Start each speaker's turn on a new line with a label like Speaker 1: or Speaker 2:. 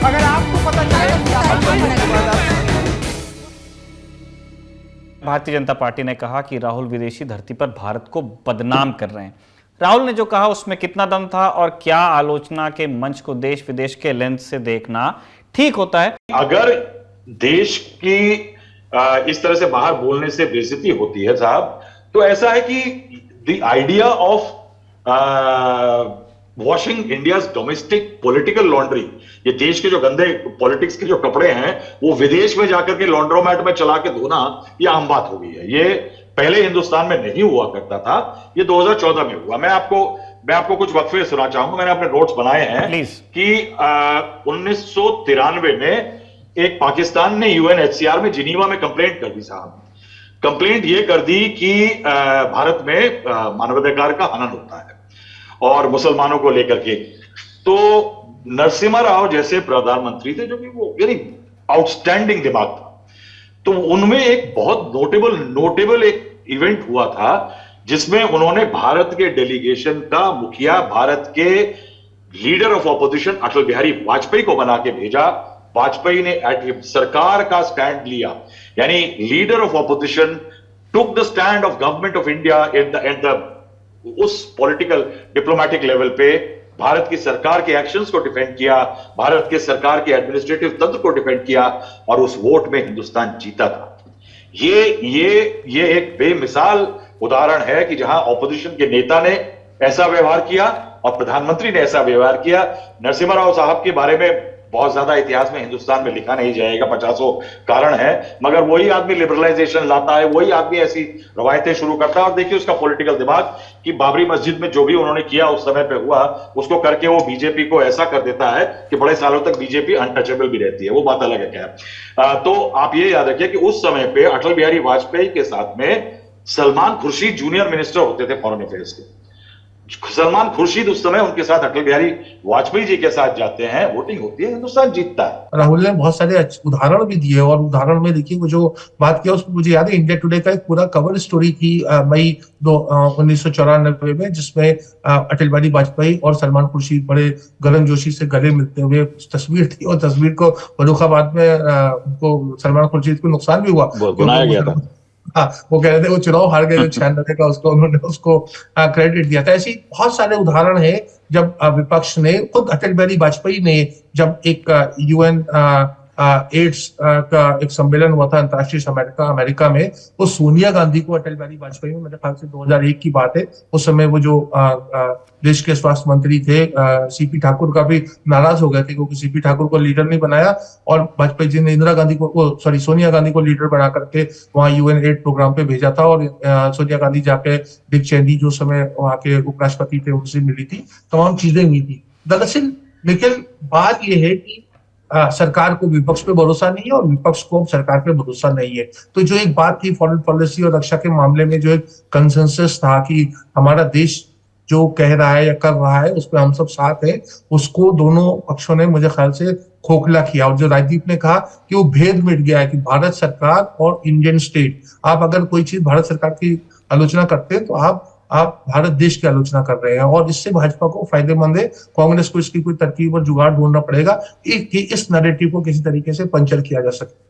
Speaker 1: अगर आपको पता चले।
Speaker 2: भारतीय जनता पार्टी ने कहा कि राहुल विदेशी धरती पर भारत को बदनाम कर रहे हैं। राहुल ने जो कहा उसमें कितना दम था और क्या आलोचना के मंच को देश विदेश के लेंस से देखना ठीक होता है?
Speaker 3: अगर देश की इस तरह से बाहर बोलने से बेइज्जती होती है साहब, तो ऐसा है कि the idea of washing India's domestic political laundry, ये देश के जो गंदे पॉलिटिक्स के जो कपड़े हैं वो विदेश में जाकर के लॉन्ड्रोमैट में चला के धोना, ये आम बात हो गई है। ये पहले हिंदुस्तान में नहीं हुआ करता था, ये 2014 में हुआ। मैं आपको कुछ वक्फे सुना चाहूंगा, मैंने अपने नोट्स बनाए हैं कि 1993 में एक पाकिस्तान ने यूएनएचसीआर में जिनीवा में कंप्लेंट कर दी साहब। कंप्लेंट ये कर दी कि भारत में मानवाधिकार का हनन होता है और मुसलमानों को लेकर के। तो नरसिम्हा राव जैसे प्रधानमंत्री थे जो कि वो यानी आउटस्टैंडिंग दिमाग था, तो उनमें एक बहुत नोटेबल एक इवेंट हुआ था जिसमें उन्होंने भारत के डेलीगेशन का मुखिया, भारत के leader of opposition Atal Bihari Vajpayee को बना के भेजा। वाजपेयी ने सरकार का स्टैंड लिया, यानी leader of opposition took the stand of government of India at the उस पॉलिटिकल डिप्लोमेटिक लेवल पे भारत की सरकार के एक्शंस को डिफेंड किया, भारत के सरकार के एडमिनिस्ट्रेटिव तंत्र को डिफेंड किया और उस वोट में हिंदुस्तान जीता था। ये एक बेमिसाल उदाहरण है कि जहां ऑपोजिशन के नेता ने ऐसा व्यवहार किया और प्रधानमंत्री ने ऐसा व्यवहार किया। नरसिम्हा राव साहब के बारे में बहुत ज्यादा इतिहास में हिंदुस्तान में लिखा नहीं जाएगा, 50 कारण है, मगर वही आदमी लिबरलाइजेशन लाता है, वही आदमी ऐसी रवायतें शुरू करता है। और देखिए उसका पॉलिटिकल दिमाग कि बाबरी मस्जिद में जो भी उन्होंने किया उस समय पे हुआ, उसको करके वो बीजेपी को ऐसा कर देता है कि बड़े सालों तक बीजेपी अनटचेबल भी रहती है। वो बात अलग है क्या। तो आप ये याद रखिए कि उस समय पे अटल बिहारी वाजपेयी के साथ में सलमान खुर्शीद जूनियर मिनिस्टर होते थे फॉरेन अफेयर्स के। सलमान खुर्शीद उस समय उनके साथ अटल बिहारी वाजपेयी जी के साथ जाते हैं, वोटिंग होती है, हिंदुस्तान जीतता है।
Speaker 4: राहुल ने बहुत सारे उदाहरण भी दिए और उदाहरण में देखिए वो जो बात किया उसमें मुझे याद है इंडिया टुडे का एक पूरा कवर स्टोरी थी मई 1994 में, जिसमें अटल बिहारी वाजपेयी और सलमान खुर्शीद बड़े गर्मजोशी से गले मिलते हुए तस्वीर थी। और तस्वीर को फर्रुखाबाद में उनको सलमान खुर्शीद को नुकसान भी हुआ,
Speaker 3: बनाया गया था।
Speaker 4: हाँ, वो कह रहे थे वो चुनाव हार गए 96 का, उसको उन्होंने उसको क्रेडिट दिया था। ऐसी बहुत सारे उदाहरण हैं जब विपक्ष ने, खुद अटल बिहारी वाजपेयी ने जब एक यूएन एड्स का एक सम्मेलन हुआ था अंतर्राष्ट्रीय अमेरिका में, वो सोनिया गांधी को अटल बिहारी वाजपेयी में, मेरे ख्याल से 2001 की बात है, उस समय वो जो देश के स्वास्थ्य मंत्री थे सीपी ठाकुर का भी नाराज हो गए थे क्योंकि सीपी ठाकुर को लीडर नहीं बनाया और वाजपेयी जी ने सोनिया गांधी को लीडर बना करके वहां यूएन एड प्रोग्राम पे भेजा था। और सोनिया गांधी जाके डिक चेनी जो समय वहां के उपराष्ट्रपति थे उनसे मिली थी, तमाम चीजें हुई थी। दरअसल लेकिन बात यह है कि सरकार को विपक्ष पे भरोसा नहीं है और विपक्ष को सरकार पे भरोसा नहीं है। तो जो एक बात थी फॉरेन पॉलिसी और रक्षा के मामले में जो एक कंसेंसस था कि हमारा देश जो कह रहा है या कर रहा है उस पर हम सब साथ हैं, उसको दोनों पक्षों ने मुझे ख्याल से खोखला किया। और जो राजदीप ने कहा कि वो भेद मिट गया है कि भारत सरकार और इंडियन स्टेट, आप अगर कोई चीज भारत सरकार की आलोचना करते हैं तो आप भारत देश की आलोचना कर रहे हैं और इससे भाजपा को फायदेमंद है। कांग्रेस को इसकी कोई तरकीब और जुगाड़ ढूंढना पड़ेगा कि इस नैरेटिव को किसी तरीके से पंचर किया जा सके।